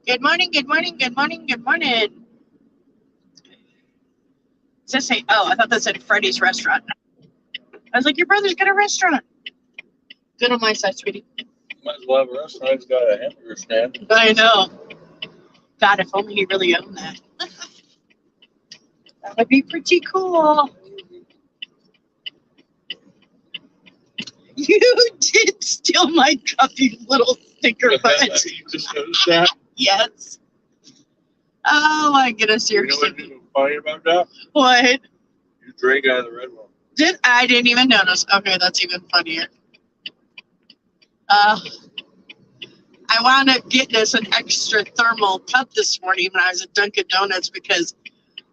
Good morning, good morning, good morning, good morning. Does that say, oh, I thought that said Freddy's Restaurant. I was like, your brother's got a restaurant. Good on my side, sweetie. Might as well have a restaurant. He's got a hamburger stand. I know. God, if only he really owned that. That would be pretty cool. You did steal my cup, you little stinker butt. You just noticed that? Yes. Oh my goodness, You you're know what's funny about that? What? You drank out of the red one. I didn't even notice. Okay, that's even funnier. I wound up getting us an extra thermal cup this morning when I was at Dunkin' Donuts because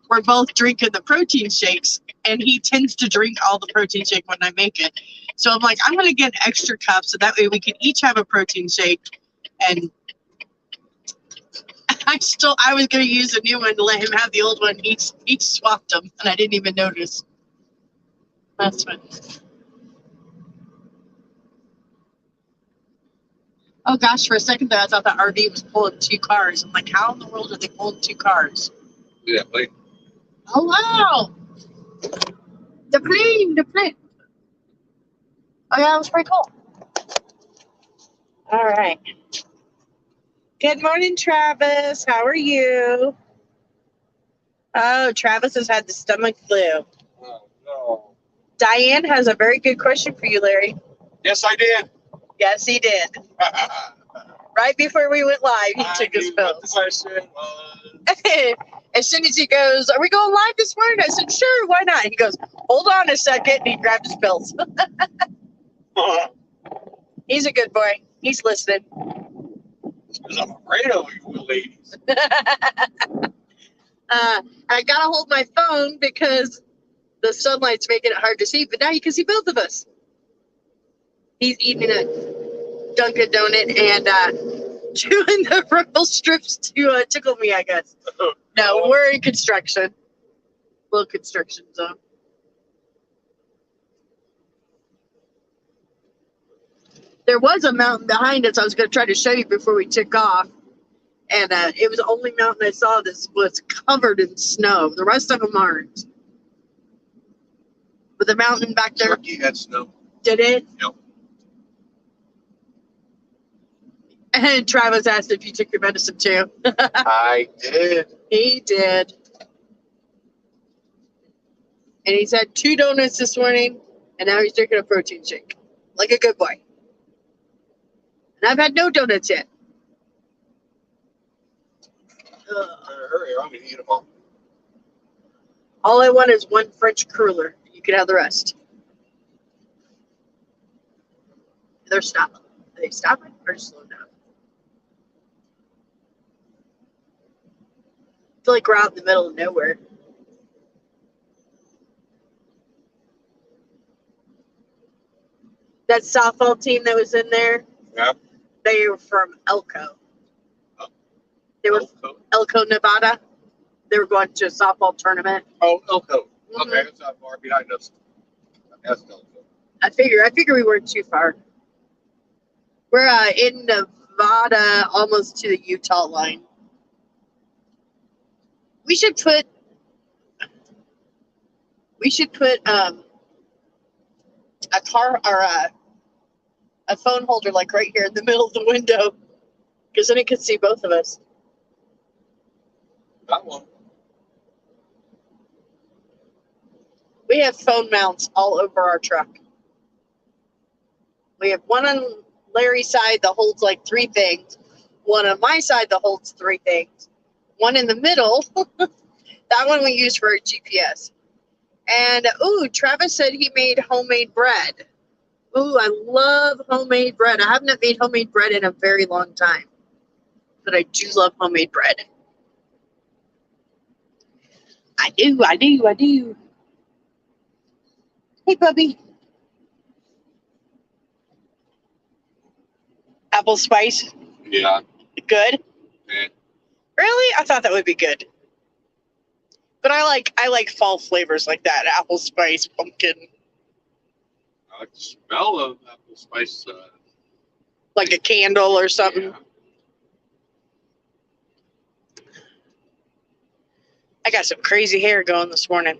we're both drinking the protein shakes, and he tends to drink all the protein shake when I make it. So I'm like, I'm going to get an extra cup so that way we can each have a protein shake. And I was going to use a new one to let him have the old one. Each swapped them, and I didn't even notice. That's fun. Oh gosh, for a second there, I thought the RV was pulling two cars. I'm like, how in the world are they pulling two cars? Yeah, like. Oh wow! The plane. Oh yeah, that was pretty cool. All right. Good morning, Travis. How are you? Oh, Travis has had the stomach flu. Oh, no. Diane has a very good question for you, Larry. Yes, I did. Yes, he did. Right before we went live, he took his pills. What the question was. As soon as he goes, are we going live this morning? I said, sure, why not? He goes, hold on a second, and he grabbed his pills. He's a good boy. He's listening. Because I'm afraid of you ladies. I gotta hold my phone because the sunlight's making it hard to see, but now you can see both of us. He's eating a Dunkin' Donut and chewing the Ruffle strips to tickle me, I guess. No, we're in construction. Little construction zone. There was a mountain behind us I was going to try to show you before we took off. And it was the only mountain I saw that was covered in snow. The rest of them aren't. But the mountain back there. Turkey had snow. Did it? Yep. And Travis asked if you took your medicine too. I did. He did. And he's had 2 donuts this morning, and now he's drinking a protein shake. Like a good boy. And I've had no donuts yet. Better hurry, I'm going to eat them all. All I want is 1 French cruller. You can have the rest. They're stopping. Are they stopping or slowing down? I feel like we're out in the middle of nowhere. That softball team that was in there, Yeah. they were from Elko. They were Elko? Elko, Nevada. They were going to a softball tournament. Oh, Elko. Mhm. Okay, that's not far behind us. That's Elko. I figure we weren't too far. We're in Nevada, almost to the Utah line. We should put a car or a phone holder like right here in the middle of the window, because then it could see both of us. Got one. We have phone mounts all over our truck. We have one on Larry's side that holds like 3 things, one on my side that holds 3 things, one in the middle. That one we use for our GPS. And, ooh, Travis said he made homemade bread. Ooh, I love homemade bread. I haven't made homemade bread in a very long time. But I do love homemade bread. I do. Hey, puppy. Apple spice. Yeah. Good? Yeah. Really? I thought that would be good. But I like fall flavors like that. Apple spice, pumpkin. I like the smell of apple spice. Like a candle or something. Yeah. I got some crazy hair going this morning.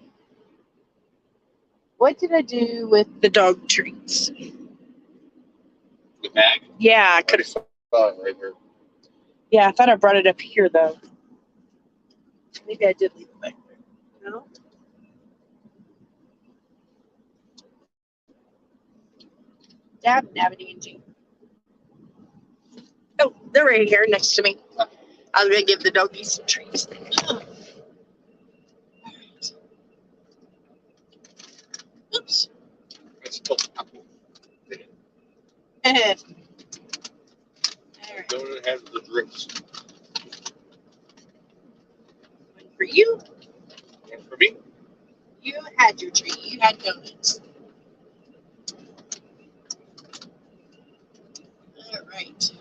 What did I do with the dog treats? The bag? Yeah, I could have. Right here. Yeah, I thought I brought it up here though. Maybe I did leave it back there. No. Dab, nabbity, and G. Oh, they're right here next to me. I'm gonna give the doggies some treats. Oops. It's still apple. All right. Donut has the drips. One for you. And for me, You had your treat. You had donuts. All right.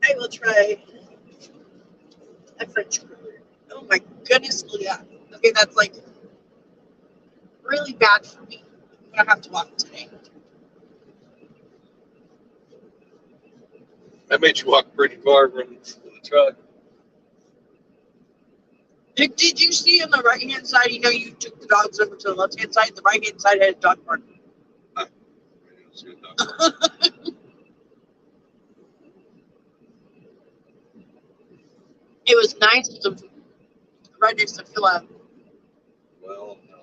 I will try a French cruller. Oh my goodness, Leah. Okay, that's like really bad for me. I'm gonna have to walk today. I made you walk pretty far from the truck. Did you see on the right hand side? You know, you took the dogs over to the left hand side. The right hand side had a dog park. I didn't see a dog. It was nice. It was right next to Philip. Well, no.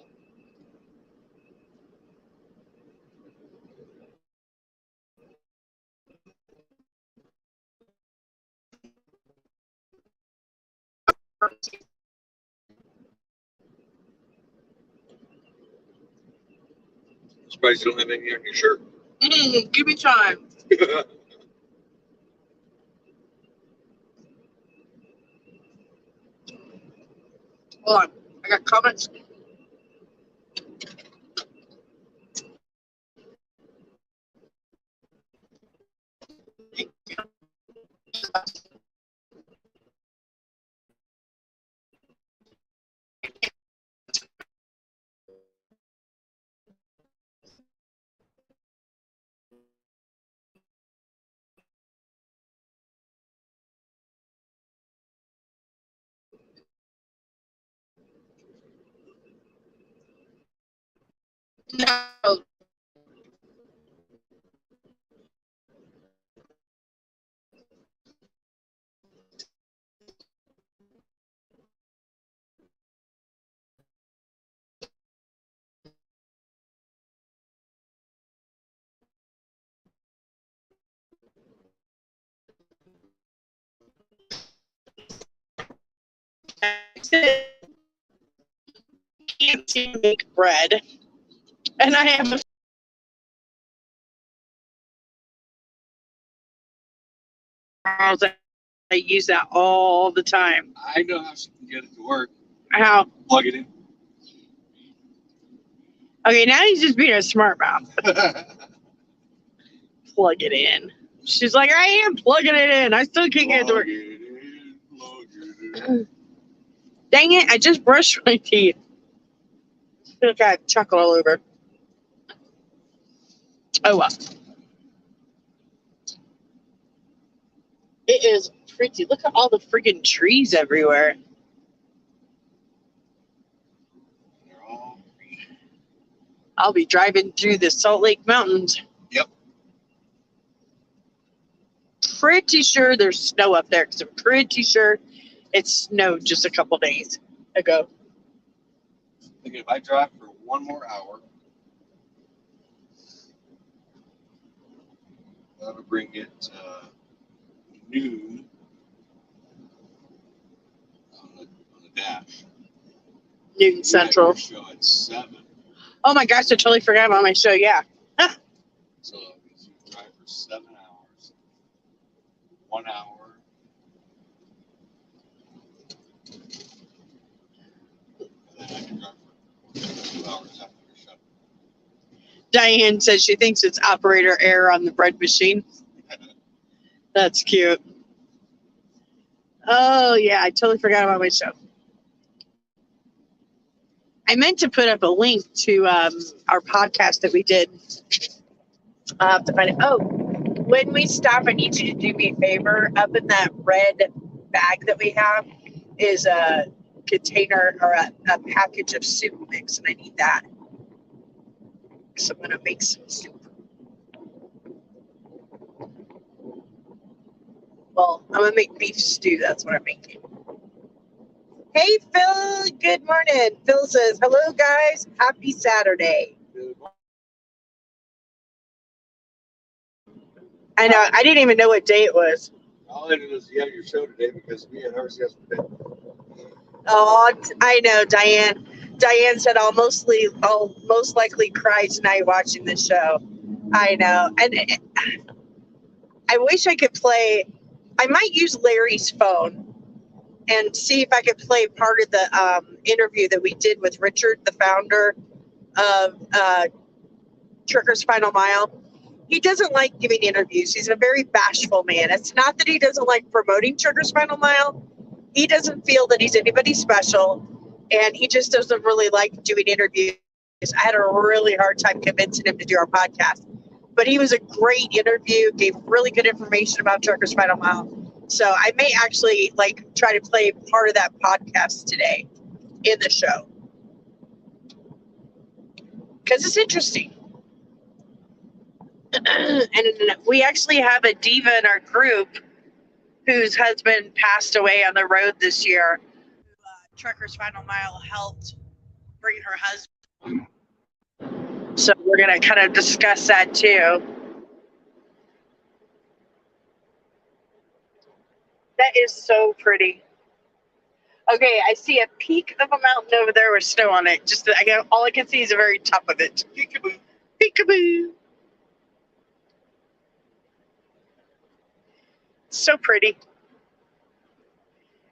Surprised you don't have any on your shirt. Give me time. Hold on. I got comments. No. I can't seem to make bread. And I have a I use that all the time. I know how she can get it to work. How? Plug it in. Okay, now he's just being a smart mouth. Plug it in. She's like, I am plugging it in. I still can't get it to work. Plug it in. Dang it, I just brushed my teeth. I feel like I have chocolate all over. Oh well. It is pretty. Look at all the freaking trees everywhere. They're all green. I'll be driving through the Salt Lake Mountains. Yep. Pretty sure there's snow up there because I'm pretty sure it snowed just a couple days ago. Thinking if I drive for one more hour, that'll bring it noon on the dash. Newton Central. Show at 7. Oh my gosh, I totally forgot about my show. Yeah. So if you drive for 7 hours, 1 hour. And then I can drive for 2 hours after your show. Diane says she thinks it's operator error on the bread machine. That's cute. Oh, yeah, I totally forgot about my show. I meant to put up a link to our podcast that we did. I'll have to find it. Oh, when we stop, I need you to do me a favor. Up in that red bag that we have, is a container or a package of soup mix, and I need that. So I'm gonna make some soup. Well, I'm gonna make beef stew. That's what I'm making. Hey, Phil. Good morning. Phil says, "Hello, guys. Happy Saturday." I know. I didn't even know what day it was. All I know is you have your show today because we had ours yesterday. Oh, I know, Diane. Diane said I'll most likely cry tonight watching the show. I know, and I wish I could play. I might use Larry's phone and see if I could play part of the interview that we did with Richard, the founder of Trucker's Final Mile. He doesn't like giving interviews. He's a very bashful man. It's not that he doesn't like promoting Trucker's Final Mile. He doesn't feel that he's anybody special, and he just doesn't really like doing interviews. I had a really hard time convincing him to do our podcast, but he was a great interview, gave really good information about Trucker's Final Mile. So I may actually try to play part of that podcast today in the show because it's interesting. And we actually have a diva in our group whose husband passed away on the road this year. Trucker's Final Mile helped bring her husband. So we're going to kind of discuss that too. That is so pretty. Okay, I see a peak of a mountain over there with snow on it. All I can see is the very top of it. Peekaboo. Peekaboo. So pretty.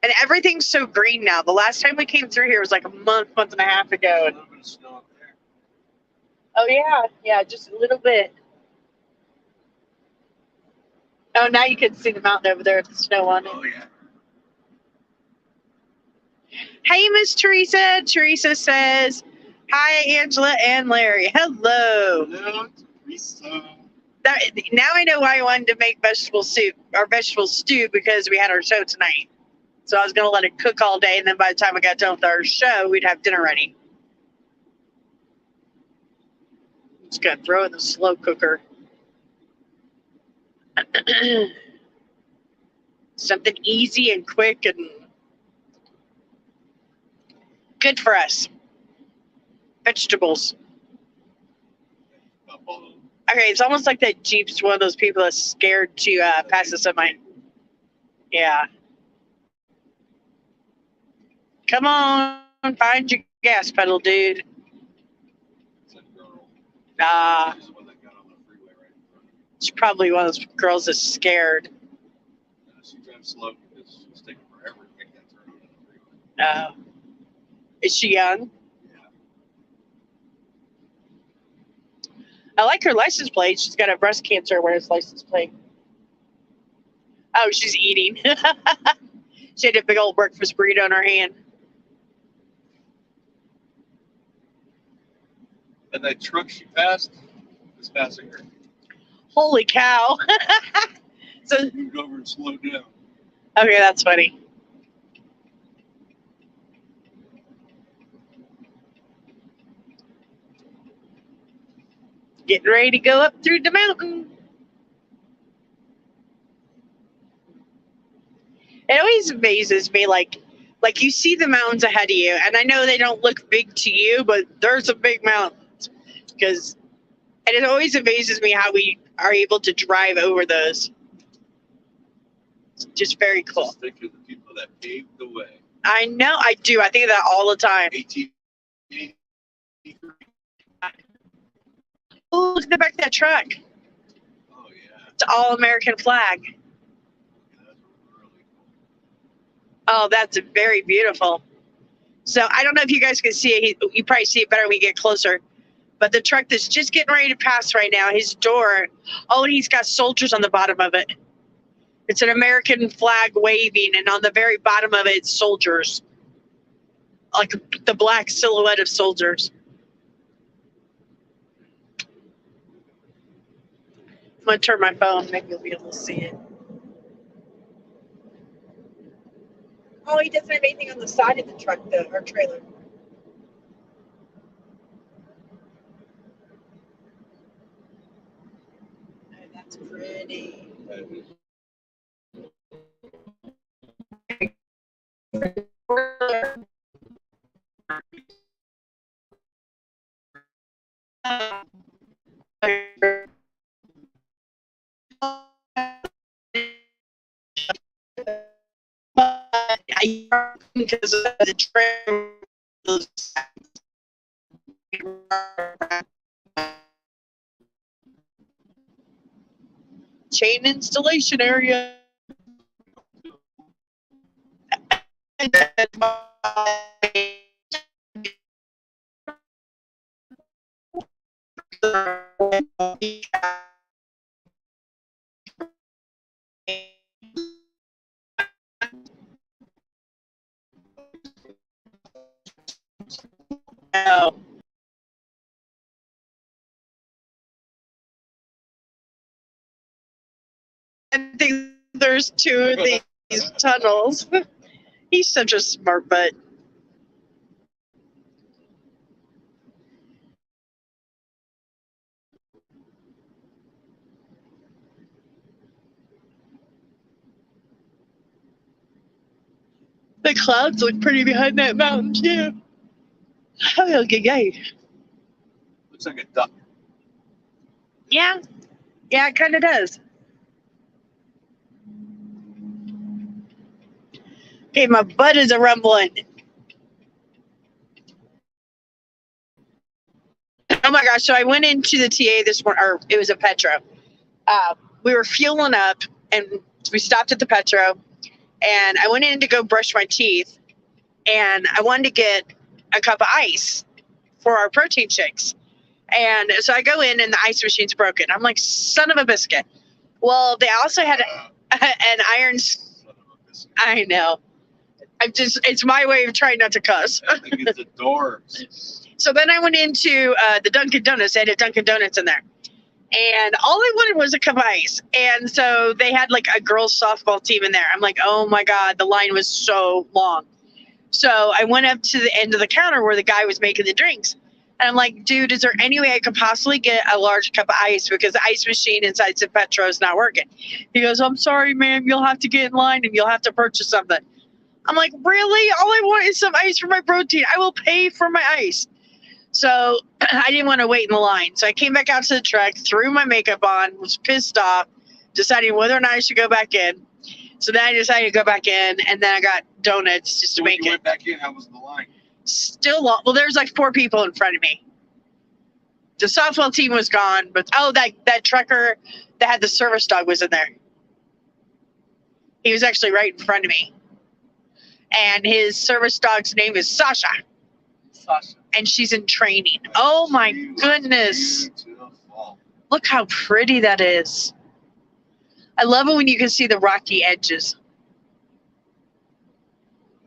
And everything's so green now. The last time we came through here was like a month and a half ago. A little bit of snow up there. Oh, yeah, just a little bit. Oh, now you can see the mountain over there with the snow on it. Oh, yeah. Hey, Miss Teresa. Teresa says, hi, Angela and Larry. Hello. Hello, Teresa. Now I know why I wanted to make vegetable soup or vegetable stew, because we had our show tonight. So I was going to let it cook all day, and then by the time we got done with our show, we'd have dinner ready. Just going to throw it in the slow cooker. Something easy and quick and good for us. Vegetables. Okay, it's almost like that Jeep's one of those people that's scared to pass the semi. Yeah. Come on, find your gas pedal, dude. She's probably one of those girls that's scared. She drives slow because she's taking forever to make that turn on the freeway. Is she young? Yeah. I like her license plate. She's got a breast cancer awareness license plate. Oh, she's eating. She had a big old breakfast burrito in her hand. And that truck she passed was passing her. Holy cow. So she moved over and slowed down. Okay, that's funny. Getting ready to go up through the mountain. It always amazes me, like you see the mountains ahead of you, and I know they don't look big to you, but there's some big mountains. And it always amazes me how we are able to drive over those. It's just very cool. Just think of the people that paved the way. I know, I do. I think of that all the time. 1883. Oh, look at the back of that truck. Oh, yeah. It's all American flag. That's really cool. Oh, that's very beautiful. So I don't know if you guys can see it. You probably see it better when we get closer. But the truck that's just getting ready to pass right now, his door, and he's got soldiers on the bottom of it. It's an American flag waving, and on the very bottom of it, it's soldiers. Like the black silhouette of soldiers. I'm going to turn my phone. Maybe you'll be able to see it. Oh, he doesn't have anything on the side of the truck, though, or trailer. Oh, that's pretty. Because of the trailer. Chain installation area. I think there's two of these tunnels. He's such a smart butt. The clouds look pretty behind that mountain too. Oh, yay. Looks like a duck. Yeah, it kind of does. Okay, my butt is a rumbling. Oh my gosh! So I went into the TA this morning, or it was a Petro. We were fueling up, and we stopped at the Petro, and I went in to go brush my teeth, and I wanted to get a cup of ice for our protein shakes. And so I go in, and the ice machine's broken. I'm like, son of a biscuit. Well, they also had an iron. Son of a biscuit. I know. It's my way of trying not to cuss. I think it's the doors. So then I went into the Dunkin' Donuts. They had a Dunkin' Donuts in there. And all I wanted was a cup of ice. And so they had like a girls softball team in there. I'm like, oh my God, the line was so long. So I went up to the end of the counter where the guy was making the drinks. And I'm like, dude, is there any way I could possibly get a large cup of ice because the ice machine inside the Petro is not working? He goes, I'm sorry, ma'am. You'll have to get in line and you'll have to purchase something. I'm like, really? All I want is some ice for my protein. I will pay for my ice. So I didn't want to wait in the line. So I came back out to the truck, threw my makeup on, was pissed off, deciding whether or not I should go back in. So then I decided to go back in, and then I got donuts just to When make you it. went back in, how was the line? Still long. Well, there's like 4 people in front of me. The softball team was gone, but that trucker that had the service dog was in there. He was actually right in front of me. And his service dog's name is Sasha. Sasha. And she's in training. Oh my goodness. Beautiful. Look how pretty that is. I love it when you can see the rocky edges.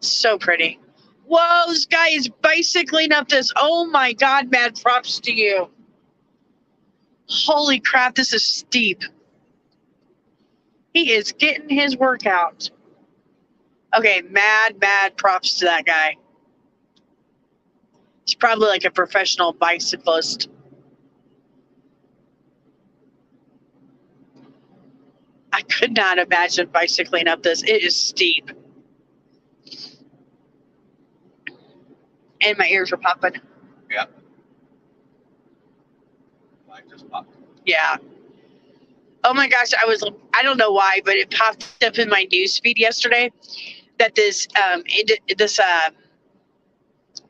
So pretty. Whoa, this guy is bicycling up this. Oh my God, mad props to you. Holy crap, this is steep. He is getting his workout. Okay, mad props to that guy. He's probably like a professional bicyclist. I could not imagine bicycling up this. It is steep. And my ears are popping. Yeah. Mine just popped. Yeah. Oh my gosh, I don't know why, but it popped up in my news feed yesterday that this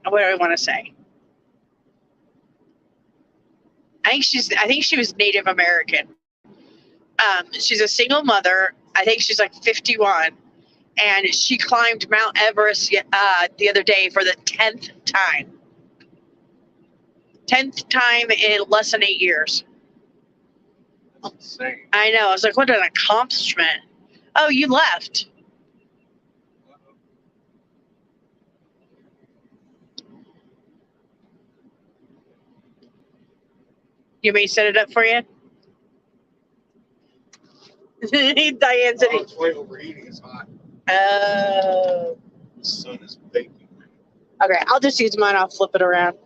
what do I want to say? I think she was Native American. She's a single mother. I think she's like 51, and she climbed Mount Everest the other day for the 10th time. 10th time in less than 8 years. That's insane. I know. I was like, what an accomplishment. Oh, you left. You may set it up for you? Diane said, it's way overheating. It's hot. oh. The sun is baking. Okay, I'll just use mine. I'll flip it around.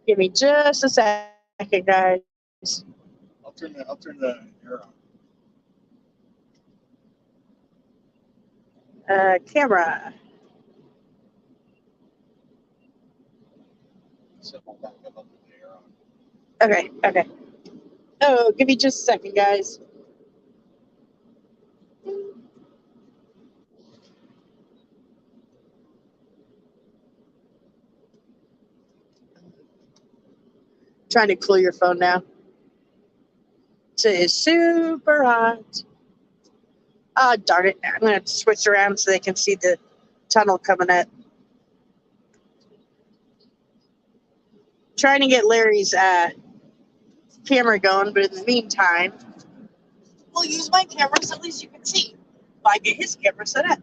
Give me just a second, guys. I'll turn the air on. Camera. So I'll back up, I'll put the air on. Okay. Oh, give me just a second, guys. Trying to cool your phone down. So it's super hot. Oh, darn it. I'm going to switch around so they can see the tunnel coming up. Trying to get Larry's camera going, but in the meantime, we'll use my camera so at least you can see. If I get his camera set up.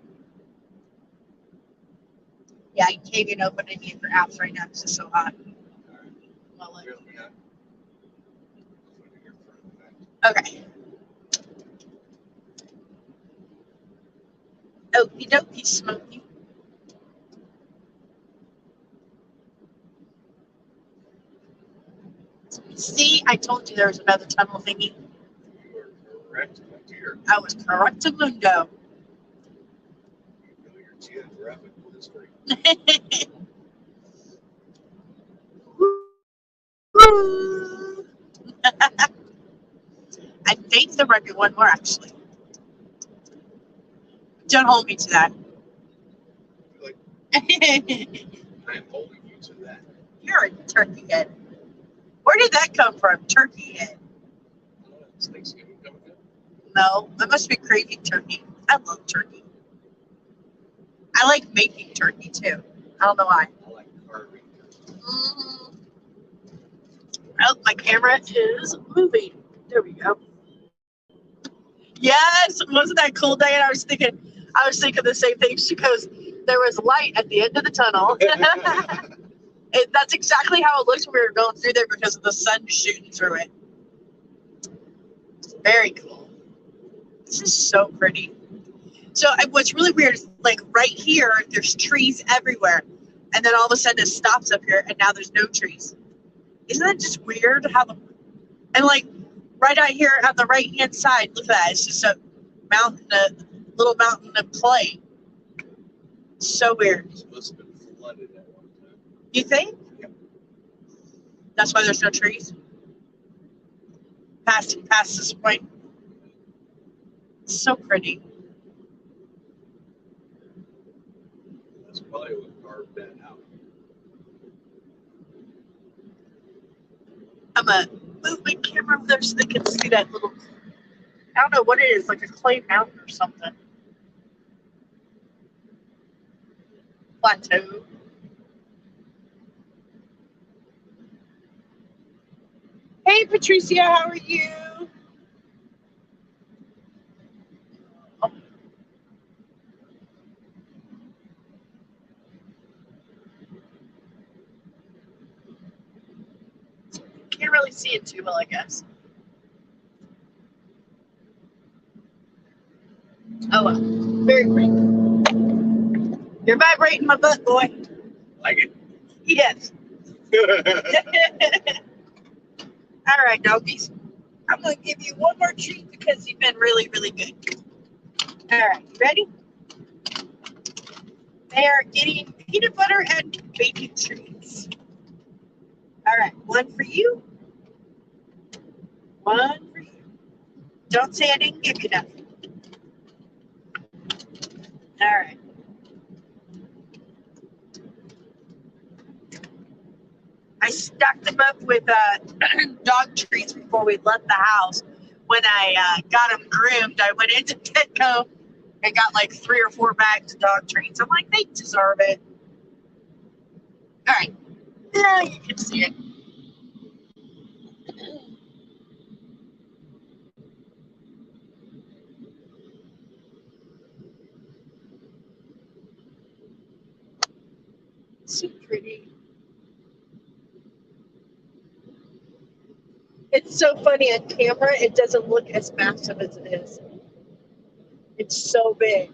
Yeah, you can't even open any of your apps right now because it's so hot. Well, okay. Okie dokie, Smokey. See, I told you there was another tunnel thingy. You were correct, my dear. I was correctamundo. You know your geographical history. I think there might be one more actually. Don't hold me to that. Like, I'm holding you to that. You're a turkey head. Where did that come from? Turkey head. Is Thanksgiving coming up? No, that must be craving turkey. I love turkey. I like making turkey too. I don't know why. I like carving. Oh, my camera is moving. There we go. Yes, wasn't that cool, Diane? I was thinking the same thing. She goes, there was light at the end of the tunnel. That's exactly how it looks when we were going through there because of the sun shooting through it. Very cool. This is so pretty. So what's really weird is like right here, there's trees everywhere. And then all of a sudden it stops up here and now there's no trees. Isn't that just weird? And like right out here on the right hand side, look at that. It's just a little mountain of clay. So weird. This must have been flooded at one time. You think? Yep. That's why there's no trees? Past this point. It's so pretty. That's probably what carved that out. I'm going to move my camera over there so they can see that little, I don't know what it is, like a clay mountain or something. Plateau. Hey, Patricia, how are you? Oh. Can't really see it too well, I guess. Oh well, very pretty. You're vibrating my butt, boy. Like it? Yes. All right, doggies. I'm going to give you one more treat because you've been really, really good. All right, you ready? They are getting peanut butter and bacon treats. All right, one for you. One for you. Don't say I didn't give you nothing. All right. I stocked them up with dog treats before we left the house. When I got them groomed, I went into Petco and got like 3 or 4 bags of dog treats. I'm like, they deserve it. All right. Now you can see it. So pretty. It's so funny on camera, it doesn't look as massive as it is. It's so big.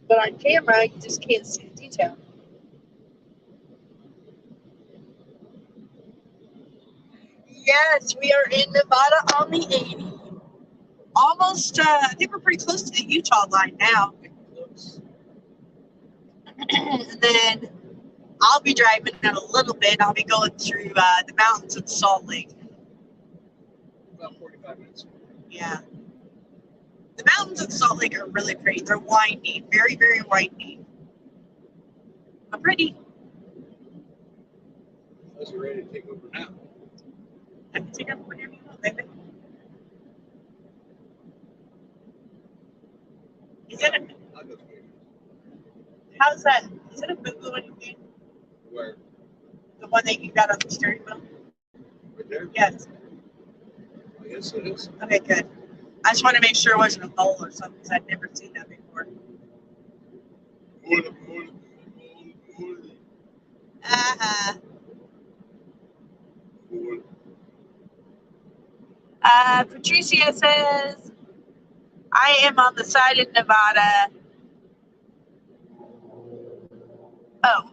But on camera, you just can't see the detail. Yes, we are in Nevada on the 80. Almost, I think we're pretty close to the Utah line now. And then I'll be driving in a little bit. I'll be going through the mountains of Salt Lake. About 45 minutes. Yeah. The mountains of Salt Lake are really pretty. They're windy, very, very windy. But pretty. Unless you're ready to take over now. I can take up whenever you want, baby. Is it a, I'll go 20 minutes. how's that? Is it a boo-boo anything? Where? The one that you got on the steering wheel? Right there? Yes. I guess it is. Okay, good. I just want to make sure it wasn't a bowl or something because I'd never seen that before. Morning. Uh-huh. Morning. Patricia says, I am on the side of Nevada. Oh.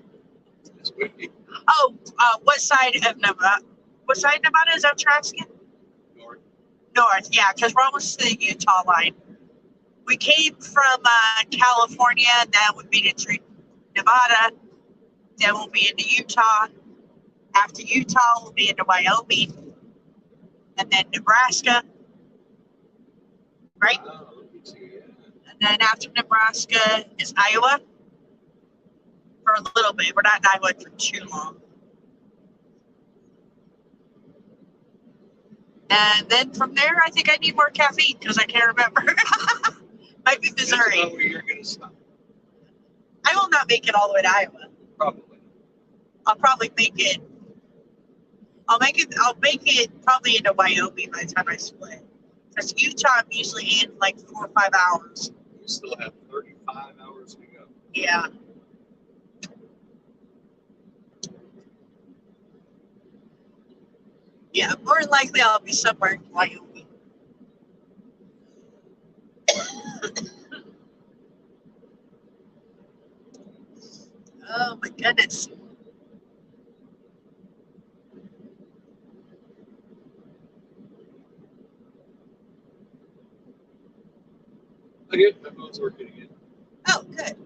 It's windy. Oh, what side of Nevada? What side of Nevada is that what you're asking? North. North, yeah, because we're almost to the Utah line. We came from California, and then we made it through Nevada. Then we'll be into Utah. After Utah, we'll be into Wyoming. And then Nebraska. Right? Oh, look at you, yeah. And then after Nebraska is Iowa. For a little bit. We're not in Iowa for too long. And then from there, I think I need more caffeine because I can't remember. Might be Missouri. That's about where you're going to stop. I will not make it all the way to Iowa. Probably. I'll probably make it. I'll make it probably into Wyoming by the time I split. Because Utah, I'm usually in like 4 or 5 hours. You still have 35 hours to go. Yeah. Yeah, more than likely I'll be somewhere in Wyoming. Oh my goodness. Okay, my phone's working again. Oh, good.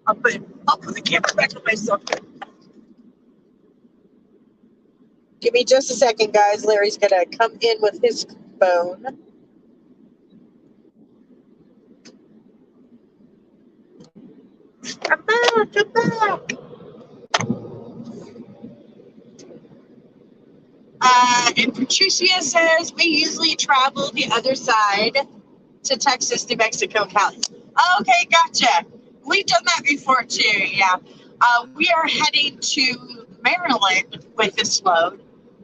I'll put the camera back on myself. Give me just a second, guys. Larry's gonna come in with his phone. Come back. And Patricia says we usually travel the other side to Texas, New Mexico, Cali. Okay, gotcha. We've done that before too, yeah. We are heading to Maryland with this load.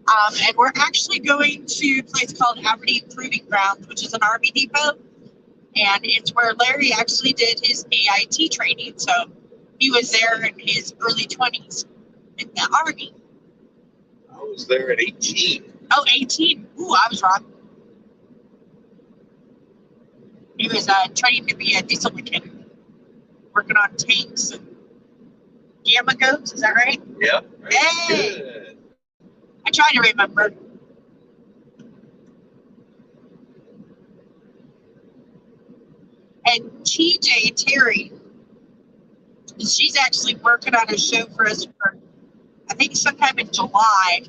And we're actually going to a place called Aberdeen Proving Grounds, which is an Army depot. And it's where Larry actually did his AIT training. So he was there in his early 20s in the Army. I was there at 18. Oh, 18. Ooh, I was wrong. He was training to be a diesel mechanic, working on tanks and gamma goats. Is that right? Yep. Right. Hey. Good. I try to remember. And TJ Terry, she's actually working on a show for us for, I think, sometime in July.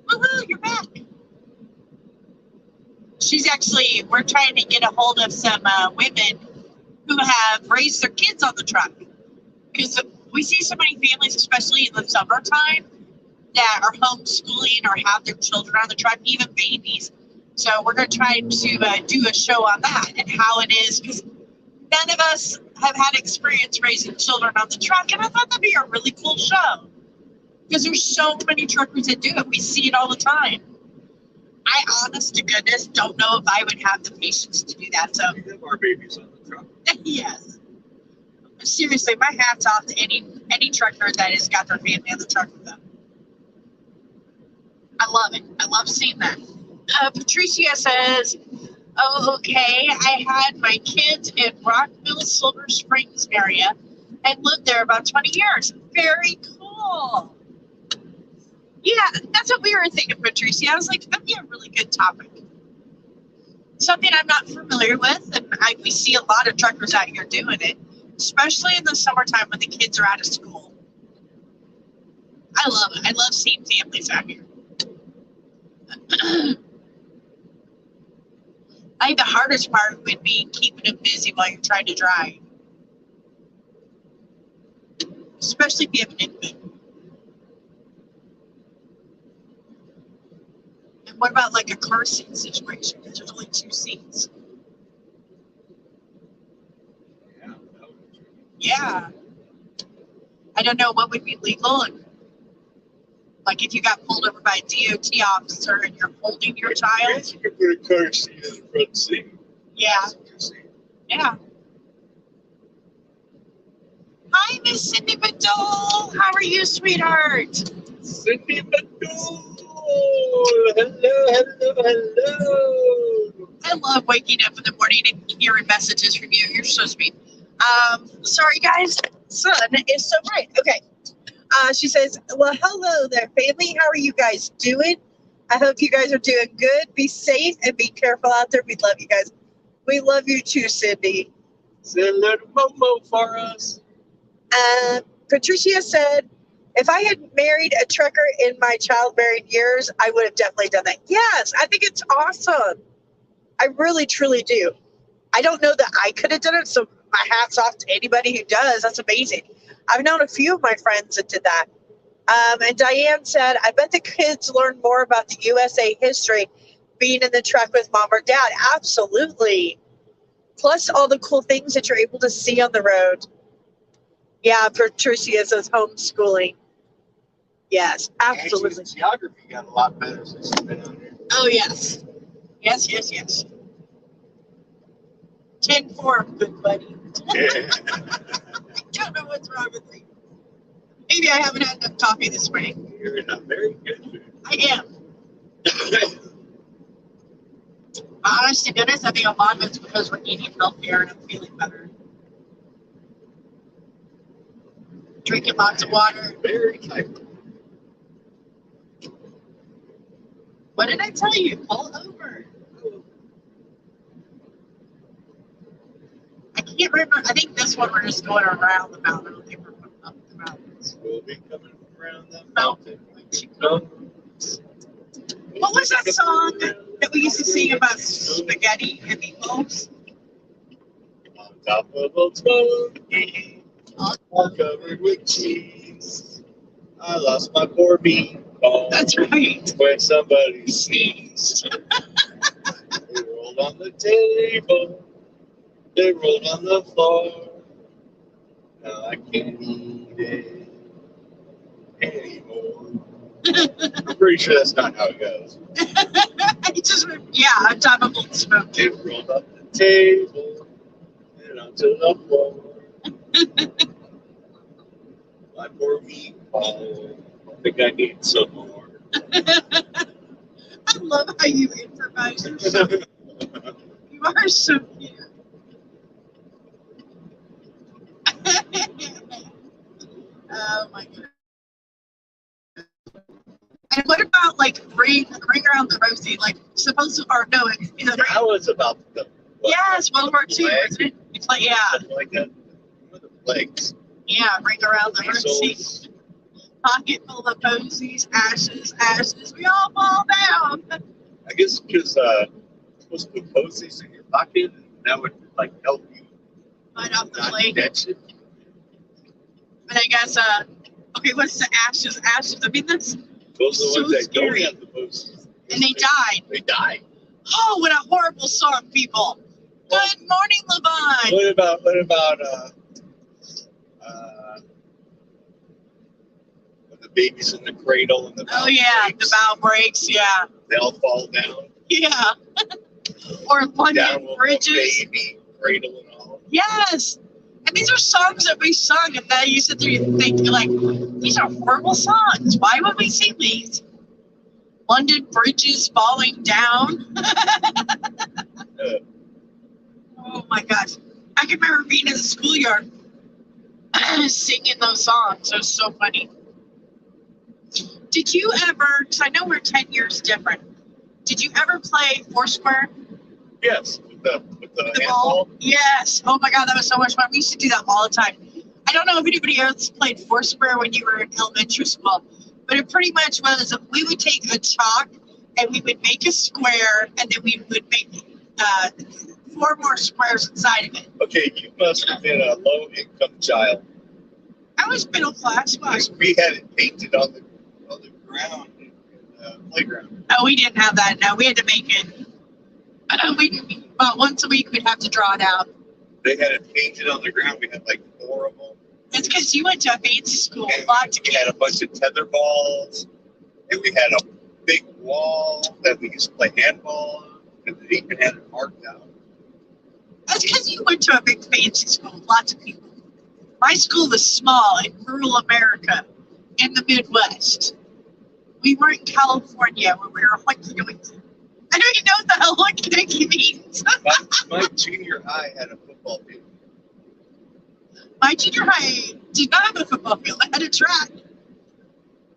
Woohoo, you're back. We're trying to get a hold of some women who have raised their kids on the truck. Because we see so many families, especially in the summertime, that are homeschooling or have their children on the truck, even babies. So we're going to try to do a show on that and how it is, because none of us have had experience raising children on the truck, and I thought that'd be a really cool show. Because there's so many truckers that do it. We see it all the time. I, honest to goodness, don't know if I would have the patience to do that. So We have our babies on the truck. yes. Seriously, my hat's off to any trucker that has got their family on the truck with them. I love it. I love seeing that. Patricia says, "Oh, okay. I had my kids in Rockville, Silver Springs area and lived there about 20 years. Very cool." Yeah, that's what we were thinking, Patricia. I was like, that'd be a really good topic. Something I'm not familiar with, and we see a lot of truckers out here doing it, especially in the summertime when the kids are out of school. I love it. I love seeing families out here. I think the hardest part would be keeping them busy while you're trying to drive, especially if you have an infant. And what about like a car seat situation? Because there's only 2 seats. Yeah, that would be tricky. Yeah. I don't know what would be legal. And, like if you got pulled over by a DOT officer and you're holding your I child. guess you could put a car seat in the front seat. Yeah. Passenger seat. Yeah. Hi, Miss Cindy Badol. How are you, sweetheart? Cindy Badoo. Hello. I love waking up in the morning and hearing messages from you. You're so sweet. Sorry, guys. Sun is so bright. Okay. She says, well, hello there, family. How are you guys doing? I hope you guys are doing good. Be safe and be careful out there. We love you guys. We love you too, Cindy. Say a little Momo for us. Patricia said, if I had married a trucker in my childbearing years, I would have definitely done that. Yes, I think it's awesome. I really, truly do. I don't know that I could have done it, so my hat's off to anybody who does. That's amazing. I've known a few of my friends that did that. And Diane said, I bet the kids learn more about the USA history being in the truck with mom or dad. Absolutely. Plus all the cool things that you're able to see on the road. Yeah, Patricia says homeschooling. Yes, absolutely. Angie's geography got a lot better since she's been on here. Oh, yes. Yes, yes, yes. 10-4, good buddy. Yeah. I don't know what's wrong with me. Maybe I haven't had enough coffee this morning. You're in a very good mood. I am. Honest to goodness, I think a lot of it's because we're eating healthier and I'm feeling better. Drinking lots of water. Very tight. What did I tell you? Pull over. I can't remember. I think this one we're just going around the mountain. I don't think we're going up the mountains. We'll be coming around the mountain. What was that song that we used to sing about spaghetti and meatballs? On top of a smoky, all covered with cheese. I lost my poor meatball. That's right. When somebody sneezed. They rolled on the table. They rolled on the floor. Now I can't eat it anymore. I'm pretty sure that's not how it goes. I just, yeah, on top of old smoke. They rolled up the table and onto the floor. My poor meatball. I think I need some more. I love how you improvise. You're so, you are so cute. Oh my goodness. And what about like ring around the rosie? Like supposed to, or no, That was about the yes, World War II, wasn't it? It's like, yeah, something like that. What are the legs? yeah, ring around the rosie. Souls. Pocket full of posies, ashes, ashes. We all fall down. I guess because you're supposed to put posies in your pocket, and that would like help you Right off the not plate. catch it. And I guess, okay, what's the ashes? Ashes. I mean, that's, Those are the So ones that scary. don't have the posies. and they died. They die. Oh, what a horrible song, people. Good morning, Levon. What about when the baby's in the cradle and the Oh, valve yeah, breaks, the bow breaks, yeah. they'll fall down. Yeah. Or Down London with Bridges. the baby, cradle and all. Yes. And these are songs that we sung, and now you sit there and think, like, these are horrible songs. Why would we sing these? London bridges falling down. Uh, Oh my gosh. I can remember being in the schoolyard singing those songs. It was so funny. Did you ever, because I know we're 10 years different, did you ever play Foursquare? yes, with the The handball. ball? Yes. Oh my God, that was so much fun. We used to do that all the time. I don't know if anybody else played Foursquare when you were in elementary school, but it pretty much was we would take a chalk and we would make a square and then we would make 4 more squares inside of it. Okay, you must have been a low-income child. I was middle class. Why? Because we had it painted on the ground in the playground. Oh, we didn't have that. No, we had to make it. About once a week, we'd have to draw it out. They had it painted on the ground. We had like 4 of them. It's because you went to a fancy school. And Lots of we had a bunch of tether balls. And we had a big wall that we used to play handball on. And they even had it marked out. That's because you went to a big fancy school. Lots of people. My school was small in rural America, in the Midwest. We were in California where we were hoiky-doiky. I don't even know what the hell hoiky-doiky means. My junior high had a football field. My junior high did not have a football field. It had a track and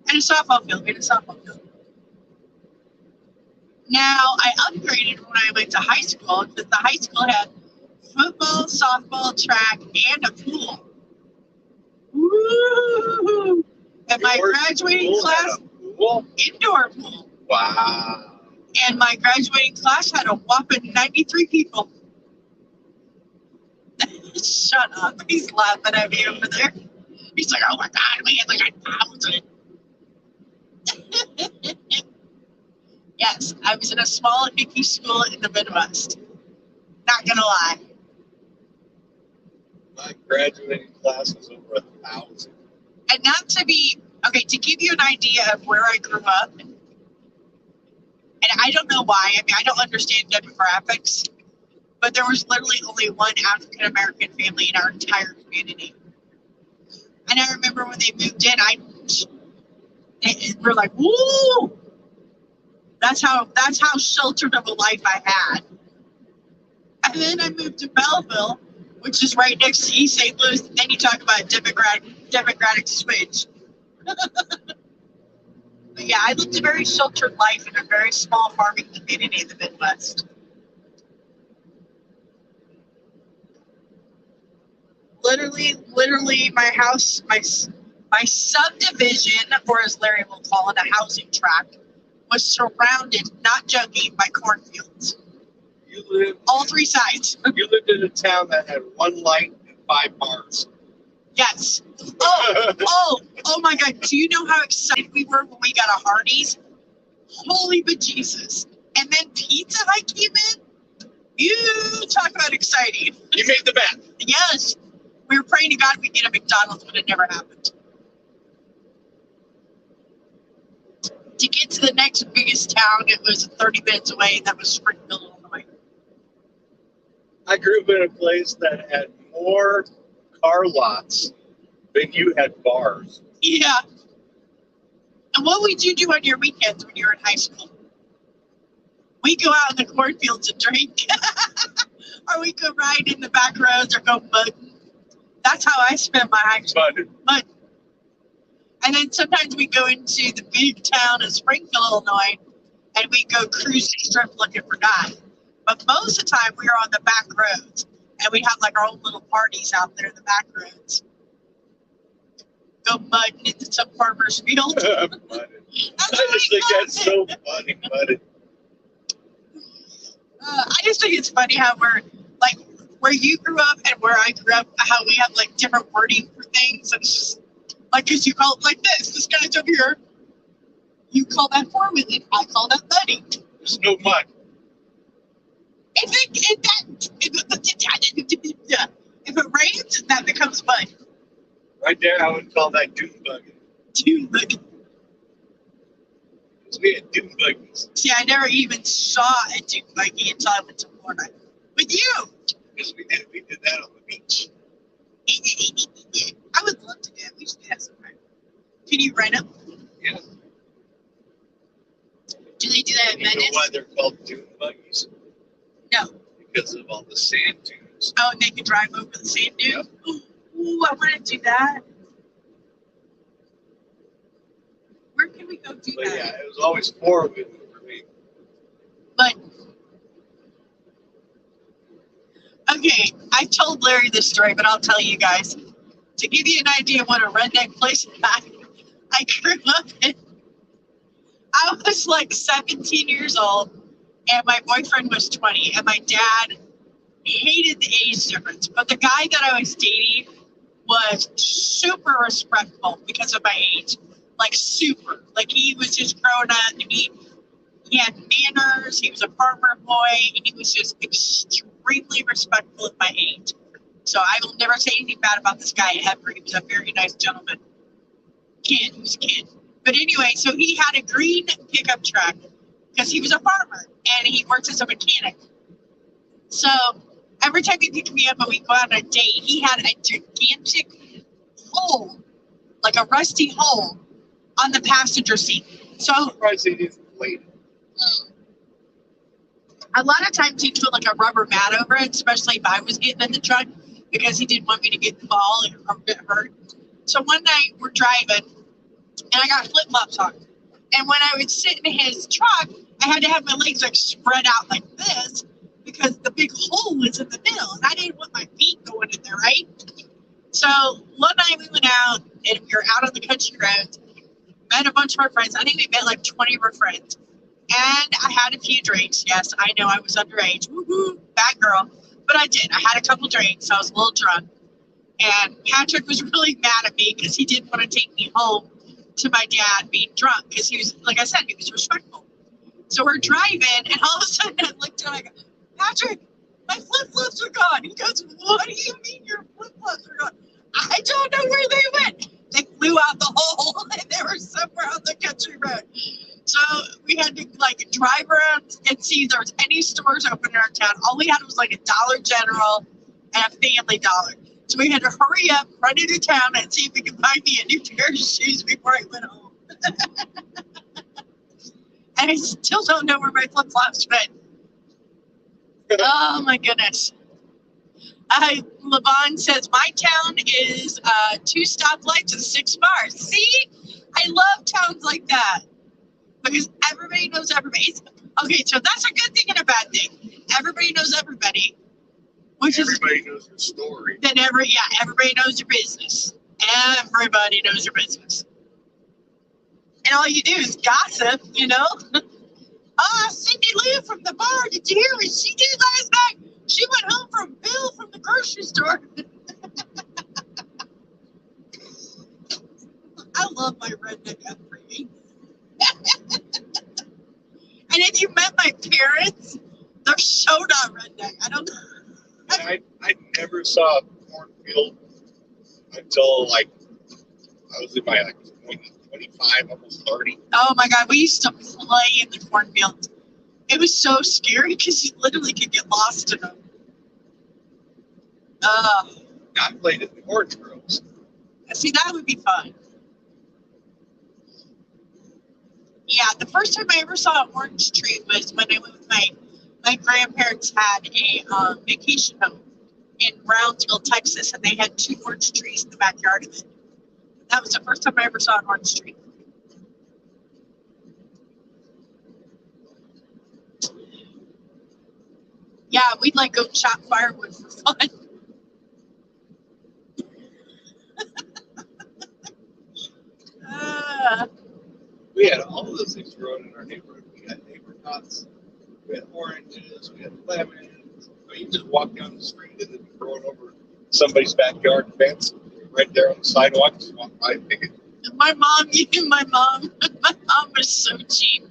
a softball field. We had a softball field. Now, I upgraded when I went to high school because the high school had football, softball, track, and a pool. Woo! And my Your graduating school had class, a pool? indoor pool. Wow. And my graduating class had a whopping 93 people. Shut up. He's laughing at me over there. He's like, oh my God, we had like 1,000. Yes, I was in a small hippie school in the Midwest. Not gonna lie. My graduating class was over 1,000. And not to be, okay, to give you an idea of where I grew up, and I don't know why, I mean, I don't understand demographics, but there was literally only one African American family in our entire community. And I remember when they moved in, we're like, woo! That's how sheltered of a life I had. And then I moved to Belleville, which is right next to East St. Louis. And then you talk about democratic switch. But yeah, I lived a very sheltered life in a very small farming community in the Midwest. Literally, my house, my subdivision, or as Larry will call it, a housing tract, was surrounded, not joking, by cornfields. You lived All 3 sides. You lived in a town that had 1 light and 5 bars. Yes. Oh my God. Do you know how excited we were when we got a Hardee's? Holy bejesus. And then Pizza Hut came in? You talk about exciting. You made the bet. Yes. We were praying to God we'd get a McDonald's, but it never happened. To get to the next biggest town, it was 30 minutes away, and that was Springfield, Illinois. I grew up in a place that had more car lots than you had bars. Yeah. And what would you do on your weekends when you were in high school? We go out in the cornfields and drink. Or we go ride in the back roads or go mudding. That's how I spent my high school. But And then sometimes we go into the big town of Springfield, Illinois, and we go cruise the strip looking for guys. But most of the time we were on the back roads, and we'd have like our own little parties out there in the back roads. Go mudding into some farmer's field. I just think that's so funny, buddy. I just think it's funny how we're like where you grew up and where I grew up, how we have like different wording for things. And it's just like, because you call it like this guy's over here. You call that 4-wheeling. I call that mudding. There's no mud. If it rains, that becomes mud. Right there, I would call that dune buggy. Dude, look. Because we had dune buggies. See, I never even saw a dune buggy until I went to Florida with you. Because we did that on the beach. I would love to do it. We should do that sometime. Can you rent them? Yeah. Do they do that at You know Venice? why they're called dune buggies? No. Because of all the sand dunes. Oh, and they can drive over the sand dune? Ooh, I want to do that. Where can we go do But that? yeah, it was always horrible for me. But, okay, I told Larry this story, but I'll tell you guys. To give you an idea of what a redneck place I grew up in, I was like 17 years old, and my boyfriend was 20, and my dad hated the age difference. But the guy that I was dating was super respectful because of my age. Like, super. Like, he was just growing up, and he had manners, he was a farmer boy, and he was just extremely respectful of my age. So I will never say anything bad about this guy ever. He was a very nice gentleman. He was a kid. But anyway, so he had a green pickup truck because he was a farmer and he worked as a mechanic. So every time he picked me up and we'd go out on a date, he had a gigantic hole, like a rusty hole, on the passenger seat. So I'm surprised they didn't plate it. a lot of times he'd put like a rubber mat over it, especially if I was getting in the truck, because he didn't want me to get the ball or get hurt. So one night we're driving and I got flip-flops on. And when I would sit in his truck, I had to have my legs like spread out like this because the big hole was in the middle and I didn't want my feet going in there, right? So one night we went out and we were out on the country roads, met a bunch of our friends. I think we met like 20 of our friends. And I had a few drinks. Yes, I know I was underage. Woohoo, bad girl. But I did. I had a couple drinks. I was a little drunk. And Patrick was really mad at me because he didn't want to take me home to my dad being drunk because he was, like I said, he was respectful. So we're driving, and all of a sudden I looked at him and I go, Patrick, my flip-flops are gone. He goes, what do you mean your flip-flops are gone? I don't know where they went. They flew out the hole, and they were somewhere on the country road. So we had to like drive around and see if there was any stores open in our town. All we had was like a Dollar General and a Family Dollar. So we had to hurry up, run into town, and see if we could find me a new pair of shoes before I went home. And I still don't know where my flip-flops went. Oh my goodness. Levon says, my town is 2 stoplights and 6 bars. See? I love towns like that. Because everybody knows everybody. Okay, so that's a good thing and a bad thing. Everybody knows everybody. Which Everybody knows your story. Then everybody knows your business. Everybody knows your business. And all you do is gossip, you know? Cindy Lou from the bar, did you hear what she did last night? She went home from Bill from the grocery store. I love my redneck upbringing. And if you met my parents, they're so not redneck. I don't know. I never saw a cornfield until like I was in my like 25, almost 30. Oh my God, we used to play in the cornfields. It was so scary because you literally could get lost in them. I played in the orange groves. See, that would be fun. Yeah, the first time I ever saw an orange tree was when I went with my grandparents had a vacation home in Brownsville, Texas, and they had 2 orange trees in the backyard of it. That was the first time I ever saw an orange tree. Yeah, we'd like go chop firewood for fun. We had all of those things growing in our neighborhood. We had apricots, we had oranges, we had lemons. I mean, you just walk down the street and then growing over somebody's backyard fence, right there on the sidewalk, just walk by and pick it. My mom was so cheap.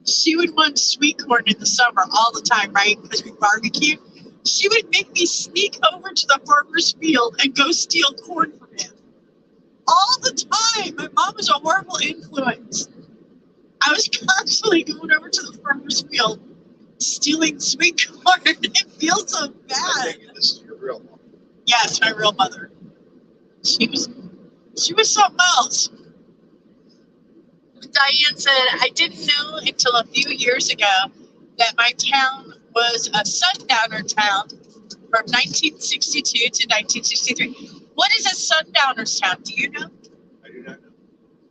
She would want sweet corn in the summer all the time, right? Because we barbecue. She would make me sneak over to the farmer's field and go steal corn from him. All the time. My mom was a horrible influence. I was constantly going over to the farmer's field, stealing sweet corn. It feels so I bad. think this is your real mom. Yes, my real mother. She was something else. Diane said, I didn't know until a few years ago that my town was a sundowner town from 1962 to 1963. What is a sundowner's town? Do you know? I do not know.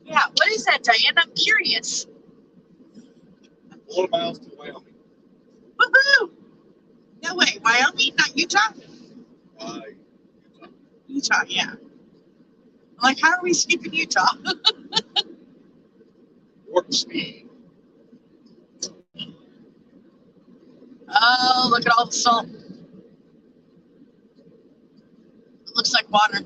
Yeah, what is that, Diane? I'm curious. 4 miles to Wyoming. Woohoo! No way, Wyoming, not Utah? Utah. Utah, yeah. I'm like, how are we skipping Utah? Warp speed. Oh, look at all the salt. It looks like water.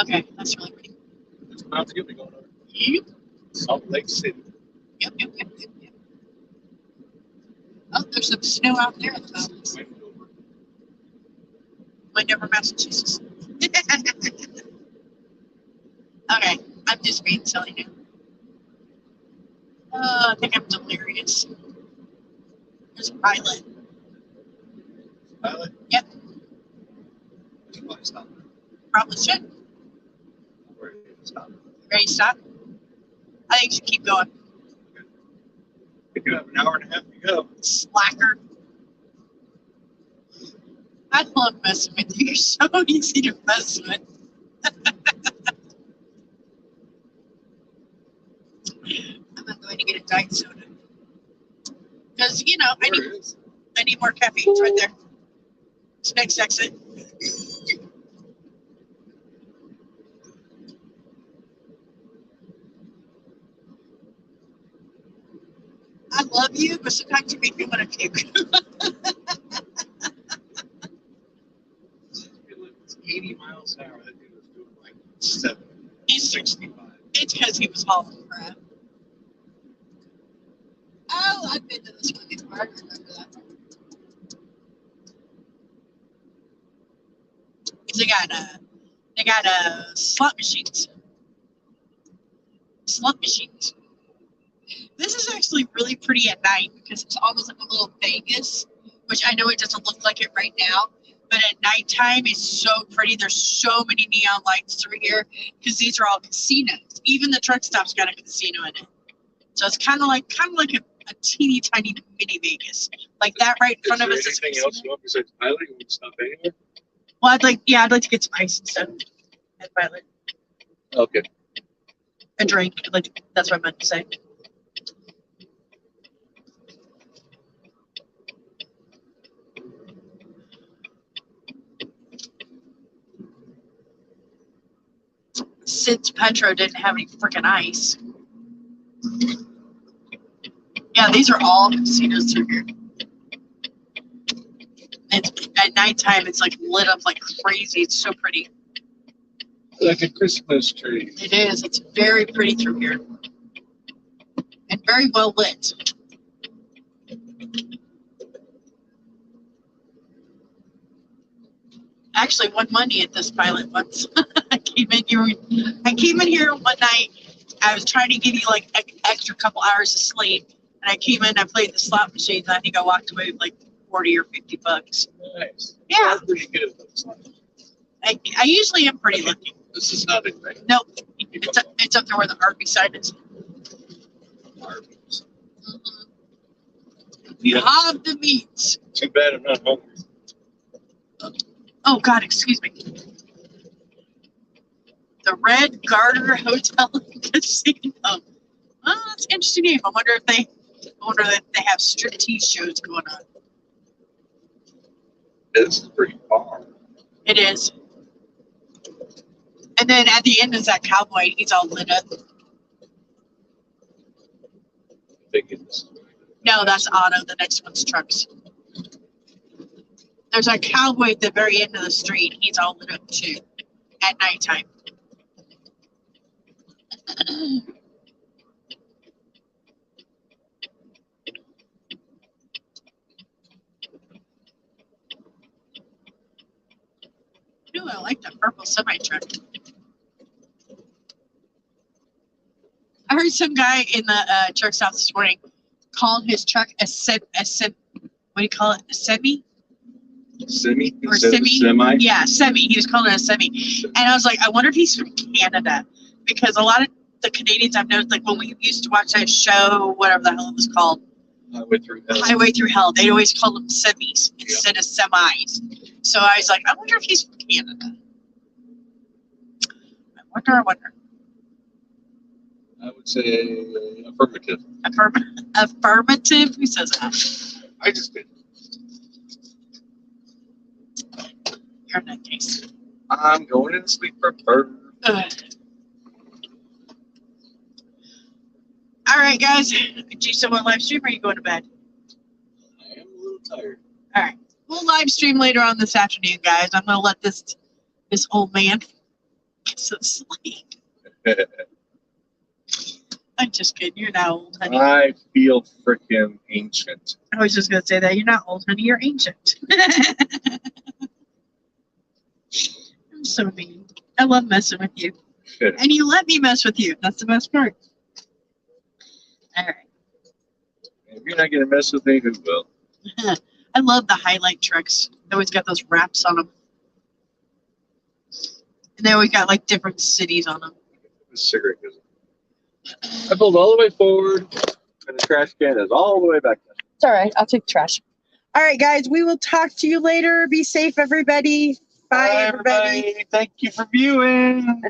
Okay, that's really pretty. It's about to get me going over. Yep, Salt Lake City. yep. Oh, there's some snow out there at the mountains. Wendover. Wendover, Massachusetts. Okay, I'm just being silly now. I think I'm delirious. There's a pilot. Pilot? Yep. We should probably stop. Probably should. Where do you stop? Ready to stop? I think you should keep going. If you have an hour and a half to go. Slacker. I love messing with you. You're so easy to mess with. I'm not going to get a diet soda. Because, you know, I need more caffeine. It's right there. It's next exit. I love you, but sometimes you make me want to puke. It's 80 miles an hour. That dude was doing like 70, It's 65. because he was hauling crap. Oh, I've been to this one before. I remember that. They got slot machines. Slot machines. This is actually really pretty at night because it's almost like a little Vegas, which I know it doesn't look like it right now, but at nighttime it's so pretty. There's so many neon lights through here because these are all casinos. Even the truck stop's got a casino in it. So it's kind of like a teeny tiny mini Vegas, like that right in front of us. Is there anything else you want besides pilot? You want to stop anywhere? Well, I'd like to get some ice and stuff at Pilot. Okay. A drink. That's what I meant to say. Since Petro didn't have any freaking ice. Yeah, these are all casinos through here. It's at nighttime. It's like lit up like crazy. It's so pretty. Like a Christmas tree. It is. It's very pretty through here, and very well lit. Actually won money at this Pilot once. I came in here one night. I was trying to give you like an extra couple hours of sleep, and I came in. I played the slot machines. I think I walked away with like $40 or $50. Nice. Yeah. That's pretty good. I usually am pretty lucky. This is not it, right? Nope. It's up there where the Arby sign is. Arby's. You have the meats. Too bad I'm not hungry. Oh God, excuse me. The Red Garter Hotel and Casino. Oh, that's an interesting name. I wonder if they have striptease shows going on. This is pretty far. It is. And then at the end is that cowboy. He's all lit up. No, that's Otto. The next one's trucks. There's a cowboy at the very end of the street. He's all lit up too at nighttime. Ooh, I like that purple semi truck. I heard some guy in the truck stop this morning calling his truck what do you call it? A semi? Semi? Or Instead of semi? semi? Yeah, semi. He was calling it a semi. And I was like, I wonder if he's from Canada. Because a lot of the Canadians I've noticed, like when we used to watch that show, whatever the hell it was called, Highway Through Hell. Highway Through Hell, they'd always call them semis instead of semis. So I was like, I wonder if he's from Canada. I wonder. I would say affirmative. Affirmative? Who says that? I just did. You're in that case. I'm going to sleep for bird. Ugh. All right, guys. Do you still want live stream or are you going to bed? I am a little tired. All right. We'll live stream later on this afternoon, guys. I'm going to let this old man get some sleep. I'm just kidding. You're not old, honey. I feel freaking ancient. I was just going to say that. You're not old, honey. You're ancient. I'm so mean. I love messing with you. And you let me mess with you. That's the best part. All right. If you're not going to mess with me, who will? I love the highlight trucks. They always got those wraps on them. And they always got like different cities on them. The cigarette goes. I pulled all the way forward, and the trash can is all the way back there. It's all right. I'll take the trash. All right, guys. We will talk to you later. Be safe, everybody. Bye, everybody. Thank you for viewing.